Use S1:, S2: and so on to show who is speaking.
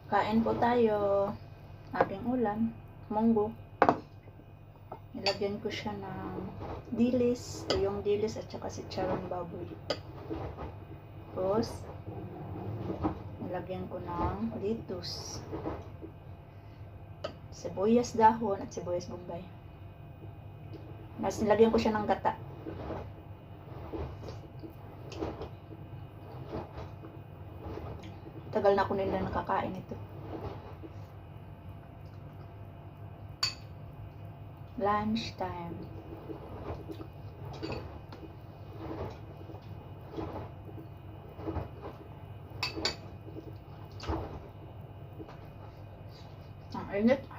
S1: Kain po tayo. Aking ulam, munggo. Nilagyan ko siya ng dilis, yung dilis at saka si charon baboy. Tapos, nilagyan ko ng lettuce, sibuyas dahon at sibuyas bombay. Mas nilagyan ko siya ng gata. Tagal na ako nila nakakain ito. Lunch time. Ang init.